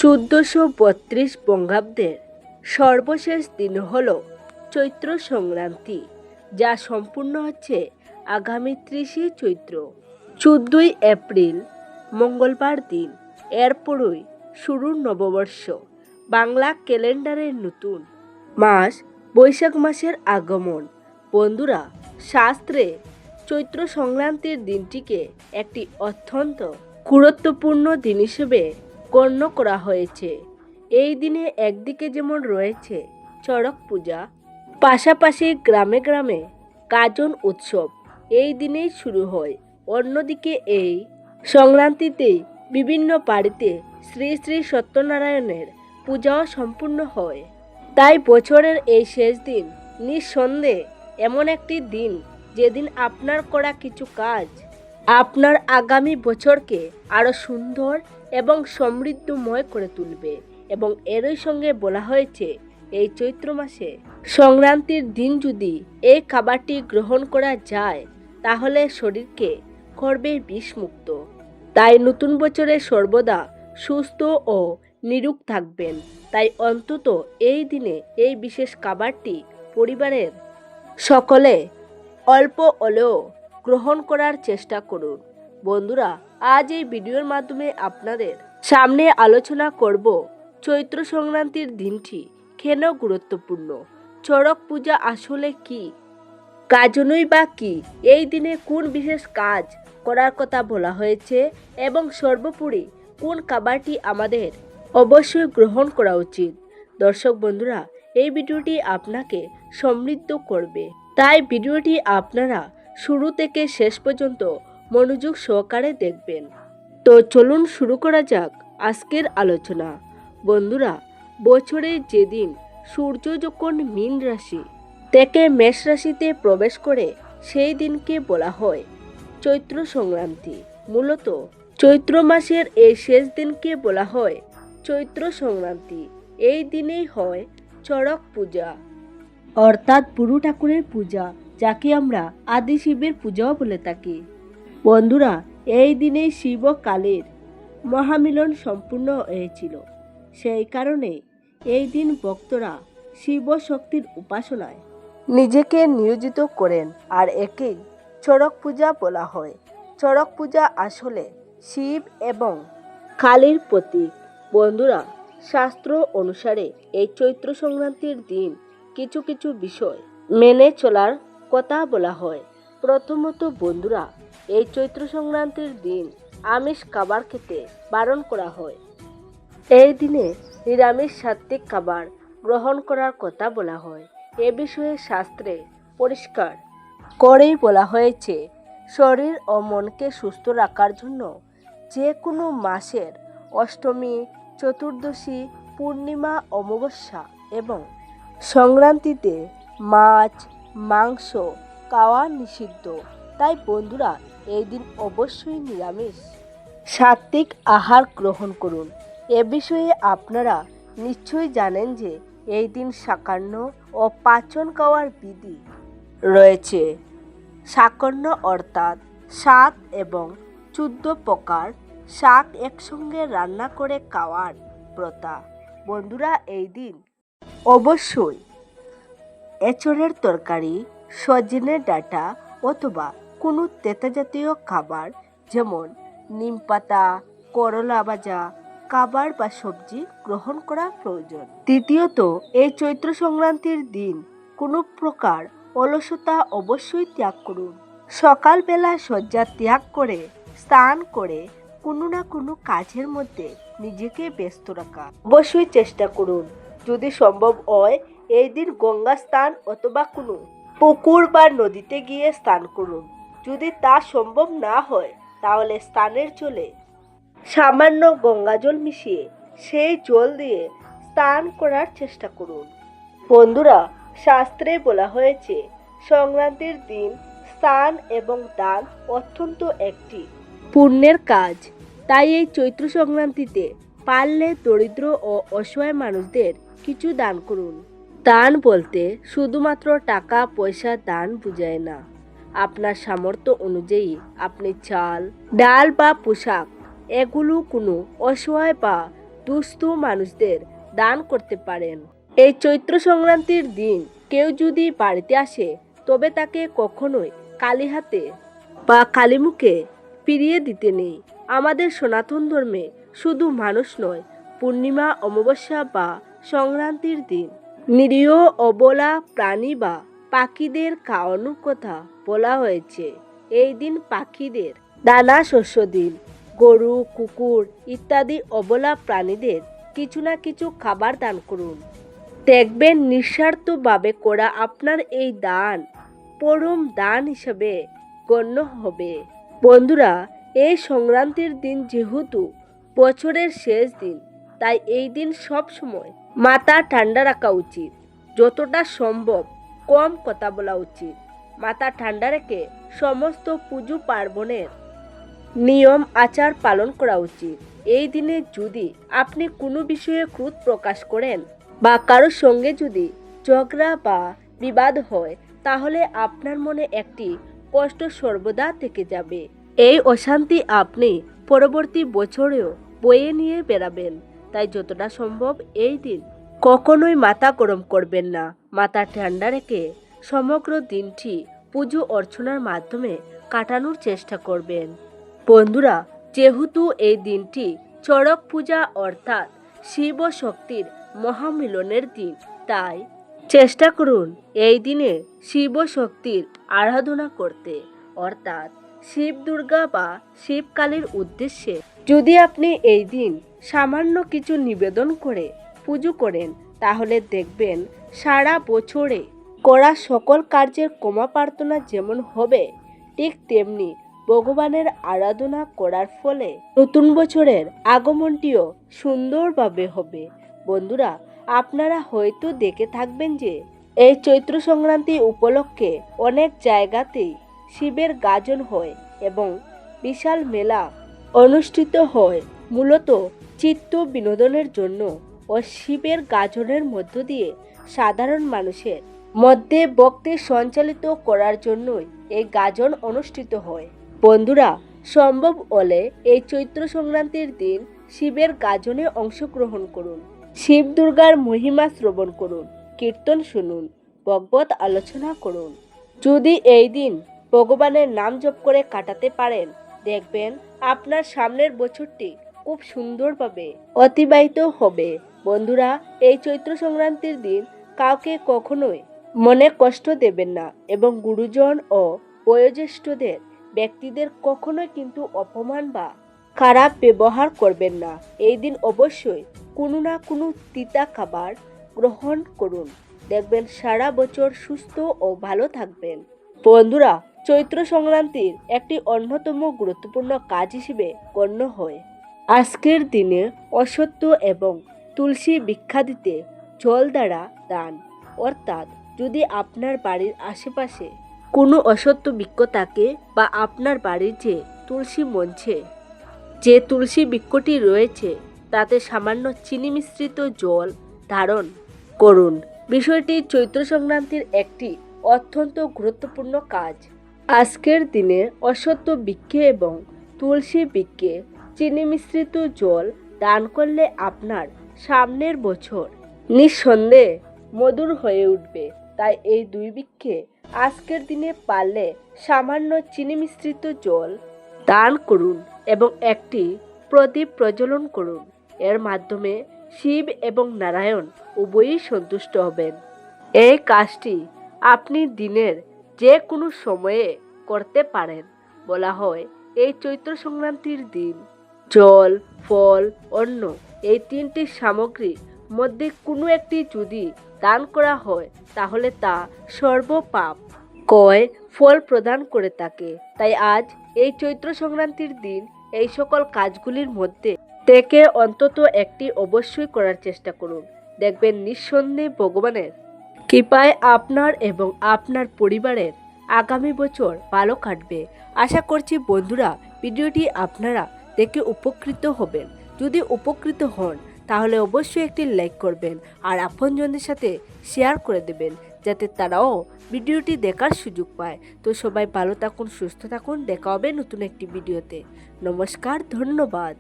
1432 বঙ্গাব্দের সর্বশেষ দিন হল চৈত্র সংক্রান্তি, যা সম্পূর্ণ হচ্ছে আগামী 30 চৈত্র। 14ই এপ্রিল মঙ্গলবার দিন। এরপরই শুরু নববর্ষ, বাংলা ক্যালেন্ডারের নতুন মাস বৈশাখ মাসের আগমন। বন্ধুরা, শাস্ত্রে চৈত্র সংক্রান্তির দিনটিকে একটি অত্যন্ত গুরুত্বপূর্ণ দিন হিসেবে গণ্য করা হয়েছে। এই দিনে একদিকে যেমন রয়েছে চড়ক পূজা, পাশাপাশি গ্রামে গ্রামে গাজন উৎসব এই দিনেই শুরু হয়। অন্যদিকে এই সংক্রান্তিতেই বিভিন্ন বাড়িতে শ্রী শ্রী সত্যনারায়ণের পূজাও সম্পূর্ণ হয়। তাই বছরের এই শেষ দিন নিঃসন্দেহে এমন একটি দিন যেদিন আপনার করা কিছু কাজ আপনার আগামী বছরকে আরও সুন্দর এবং সমৃদ্ধময় করে তুলবে। এবং এরই সঙ্গে বলা হয়েছে, এই চৈত্র মাসে সংক্রান্তির দিন যদি এই খাবারটি গ্রহণ করা যায় তাহলে শরীরকে করবে বিষমুক্ত। তাই নতুন বছরে সর্বদা সুস্থ ও নিরোগ থাকবেন। তাই অন্তত এই দিনে এই বিশেষ খাবারটি পরিবারের সকলে অল্প হলেও গ্রহণ করার চেষ্টা করুন। বন্ধুরা, আজ এই ভিডিওর মাধ্যমে আপনাদের সামনে আলোচনা করব চৈত্র সংক্রান্তির দিনটি কেন গুরুত্বপূর্ণ, চড়ক পূজা আসলে কি, গাজনই বা কি, এই দিনে কোন বিশেষ কাজ করার কথা বলা হয়েছে এবং সর্বোপরি কোন খাবারটি আমাদের অবশ্যই গ্রহণ করা উচিত। দর্শক বন্ধুরা, এই ভিডিওটি আপনাকে সমৃদ্ধ করবে, তাই ভিডিওটি আপনারা শুরু থেকে শেষ পর্যন্ত মনোযোগ সহকারে দেখবেন। তো চলুন শুরু করা যাক আজকের আলোচনা। বন্ধুরা, বছরে যেদিন সূর্য যখন মীন রাশি থেকে মেষ রাশিতে প্রবেশ করে সেই দিনকে বলা হয় চৈত্র সংক্রান্তি। মূলত চৈত্র মাসের এই শেষ দিনকে বলা হয় চৈত্র সংক্রান্তি। এই দিনেই হয় চড়ক পূজা, অর্থাৎ বুড়ো ঠাকুরের পূজা, যাকে আমরা আদি শিবের পূজাও বলে থাকি। বন্ধুরা, এই দিনেই শিব ও কালীর মহামিলন সম্পূর্ণ হয়েছিল। সেই কারণে এই দিন ভক্তরা শিব শক্তির উপাসনায় নিজেকে নিয়োজিত করেন, আর একেই চড়ক পূজা বলা হয়। চড়ক পূজা আসলে শিব এবং কালীর প্রতীক। বন্ধুরা, শাস্ত্র অনুসারে এই চৈত্র সংক্রান্তির দিন কিছু কিছু বিষয় মেনে চলার কথা বলা হয়। প্রথমত বন্ধুরা, এই চৈত্র সংক্রান্তির দিন আমিষ খাবার খেতে বারণ করা হয়। এই দিনে নিরামিষ সাত্ত্বিক খাবার গ্রহণ করার কথা বলা হয়। এ বিষয়ে শাস্ত্রে পরিষ্কার করেই বলা হয়েছে, শরীর ও মনকে সুস্থ রাখার জন্য যে কোনো মাসের অষ্টমী, চতুর্দশী, পূর্ণিমা, অমাবস্যা এবং সংক্রান্তিতে মাছ মাংস খাওয়া নিষিদ্ধ। তাই বন্ধুরা, এই দিন অবশ্যই নিরামিষ সাত্ত্বিক আহার গ্রহণ করুন। এ বিষয়ে আপনারা নিশ্চয়ই জানেন যে এই দিন শাকান্ন ও পাচন খাওয়ার বিধি রয়েছে। শাকান্ন অর্থাৎ 7 এবং 14 প্রকার শাক একসঙ্গে রান্না করে খাওয়ার প্রথা। বন্ধুরা, এই দিন অবশ্যই এঁচড়ের তরকারি, সজনে ডাঁটা অথবা কোনো তেঁতো জাতীয় খাবার যেমন নিম পাতা, করলা ভাজা খাবার বা সবজি গ্রহণ করা প্রয়োজন। তৃতীয়ত, এই চৈত্র সংক্রান্তির দিন কোনো প্রকার অলসতা অবশ্যই ত্যাগ করুন। সকালবেলা শয্যা ত্যাগ করে স্নান করে কোনো না কোনো কাজের মধ্যে নিজেকে ব্যস্ত রাখা অবশ্যই চেষ্টা করুন। যদি সম্ভব হয় এই দিন গঙ্গা স্নান অথবা কোনো পুকুর বা নদীতে গিয়ে স্নান করুন। যদি তা সম্ভব না হয় তাহলে স্নানের জলে সামান্য গঙ্গা জল মিশিয়ে সেই জল দিয়ে স্নান করার চেষ্টা করুন। বন্ধুরা, শাস্ত্রে বলা হয়েছে সংক্রান্তির দিন স্নান এবং দান অত্যন্ত একটি পুণ্যের কাজ। তাই এই চৈত্র সংক্রান্তিতে পারলে দরিদ্র ও অসহায় মানুষদের কিছু দান করুন। দান বলতে শুধুমাত্র টাকা পয়সা দান বোঝায় না। আপনার সামর্থ্য অনুযায়ী আপনি চাল, ডাল বা পোশাক এগুলো কোনো অসহায় বা দুস্থ মানুষদের দান করতে পারেন। এই চৈত্র সংক্রান্তির দিন কেউ যদি বাড়িতে আসে তবে তাকে কখনোই খালি হাতে বা খালি মুখে ফিরিয়ে দিতে নেই। আমাদের সনাতন ধর্মে শুধু মানুষ নয়, পূর্ণিমা, অমাবস্যা বা সংক্রান্তির দিন নিরীহ অবলা প্রাণী বা পাখিদের খাওয়ানোর কথা বলা হয়েছে। এই দিন পাখিদের দানা শস্য দিন। গরু, কুকুর ইত্যাদি অবলা প্রাণীদের কিছু না কিছু খাবার দান করুন। দেখবেন নিঃস্বার্থভাবে করা আপনার এই দান পরম দান হিসেবে গণ্য হবে। বন্ধুরা, এই সংক্রান্তির দিন যেহেতু বছরের শেষ দিন, তাই এই দিন সব সময় মাথা ঠান্ডা রাখা উচিত। যতটা সম্ভব কম কথা বলা উচিত। মাথা ঠান্ডা রেখে সমস্ত পুজো পার্বণের নিয়ম আচার পালন করা উচিত। এই দিনে যদি আপনি কোনো বিষয়ে ক্রোধ প্রকাশ করেন বা কারোর সঙ্গে যদি ঝগড়া বা বিবাদ হয়, তাহলে আপনার মনে একটি কষ্ট সর্বদা থেকে যাবে। এই অশান্তি আপনি পরবর্তী বছরেও বয়ে নিয়ে বেড়াবেন। তাই যতটা সম্ভব এই দিন কখনোই মাথা গরম করবেন না। মাথা ঠান্ডা রেখে সমগ্র দিনটি পুজো অর্চনার মাধ্যমে কাটানোর চেষ্টা করবেন। বন্ধুরা, যেহেতু এই দিনটি চড়ক পূজা অর্থাৎ শিব ও শক্তির মহামিলনের দিন, তাই চেষ্টা করুন এই দিনে শিব শক্তির আরাধনা করতে, অর্থাৎ শিব দুর্গা বা শিবকালীর উদ্দেশ্যে। যদি আপনি এই দিন সামান্য কিছু নিবেদন করে পুজো করেন, তাহলে দেখবেন সারা বছরে করা সকল কার্যের ক্ষমা প্রার্থনা যেমন হবে, ঠিক তেমনি ভগবানের আরাধনা করার ফলে নতুন বছরের আগমনটিও সুন্দরভাবে হবে। বন্ধুরা, আপনারা হয়তো দেখে থাকবেন যে এই চৈত্র সংক্রান্তি উপলক্ষে অনেক জায়গাতেই শিবের গাজন হয় এবং বিশাল মেলা অনুষ্ঠিত হয়, মূলত চিত্ত বিনোদনের জন্য ও শিবের গাজনের মধ্য দিয়ে সাধারণ মানুষের মধ্যে ভক্তি সঞ্চালিত করার জন্যই এই গাজন অনুষ্ঠিত হয়। বন্ধুরা, সম্ভব হলে এই চৈত্র সংক্রান্তির দিন শিবের গাজনে অংশগ্রহণ করুন। শিব দুর্গার মহিমা শ্রবণ করুন, কীর্তন শুনুন, ভগবত আলোচনা করুন। যদি এই দিন ভগবানের নাম জপ করে কাটাতে পারেন, দেখবেন আপনার সামনের বছরটি খুব সুন্দরভাবে অতিবাহিত হবে। বন্ধুরা, এই চৈত্র সংক্রান্তির দিন কাউকে কখনোই মনে কষ্ট দেবেন না এবং গুরুজন ও বয়োজ্যেষ্ঠদের ব্যক্তিদের কখনোই কিন্তু অপমান বা খারাপ ব্যবহার করবেন না। এই দিন অবশ্যই কোনো না কোনো তিতা খাবার গ্রহণ করুন। দেখবেন সারা বছর সুস্থ ও ভালো থাকবেন। বন্ধুরা, চৈত্র সংক্রান্তির একটি অন্যতম গুরুত্বপূর্ণ কাজ হিসেবে গণ্য হয় আজকের দিনে অশ্বত্থ এবং তুলসী ভিক্ষা দিতে জল দ্বারা দান। অর্থাৎ যদি আপনার বাড়ির আশেপাশে কোনো অশ্বত্থ বৃক্ষ থাকে বা আপনার বাড়ির যে তুলসী মঞ্চে যে তুলসী বৃক্ষটি রয়েছে তাতে সামান্য চিনি মিশ্রিত জল ধারণ করুন। বিষয়টি চৈত্র সংক্রান্তির একটি অত্যন্ত গুরুত্বপূর্ণ কাজ। আজকের দিনে অশ্বত্থ বৃক্ষে এবং তুলসী বৃক্ষে চিনি মিশ্রিত জল দান করলে আপনার সামনের বছর নিঃসন্দেহে মধুর হয়ে উঠবে। তাই এই দুই বৃক্ষে আজকের দিনে পারলে সামান্য চিনি মিশ্রিত জল দান করুন এবং একটি প্রদীপ প্রজ্বলন করুন। এর মাধ্যমে শিব এবং নারায়ণ উভয়ই সন্তুষ্ট হবেন। এই কাজটি আপনি দিনের যে কোনো সময়ে করতে পারেন। বলা হয় এই চৈত্র সংক্রান্তির দিন জল, ফল, অন্ন এই তিনটি সামগ্রীর মধ্যে কোনো একটি যদি দান করা হয়, তাহলে তা সর্বপাপ ক্ষয় ফল প্রদান করে থাকে। তাই আজ এই চৈত্র সংক্রান্তির দিন এই সকল কাজগুলির মধ্যে থেকে অন্তত একটি অবশ্যই করার চেষ্টা করুন। দেখবেন নিঃসন্দেহে ভগবানের কৃপায় আপনার এবং আপনার পরিবারের আগামী বছর ভালো কাটবে। আশা করছি বন্ধুরা, ভিডিওটি আপনারা দেখে উপকৃত হবেন। যদি উপকৃত হন তাহলে অবশ্যই একটি লাইক করবেন আর আপনজনদের সাথে শেয়ার করে দেবেন, যাতে তারাও ভিডিওটি দেখার সুযোগ পায়। তো সবাই ভালো থাকুন, সুস্থ থাকুন। দেখা হবে নতুন একটি ভিডিওতে। নমস্কার, ধন্যবাদ।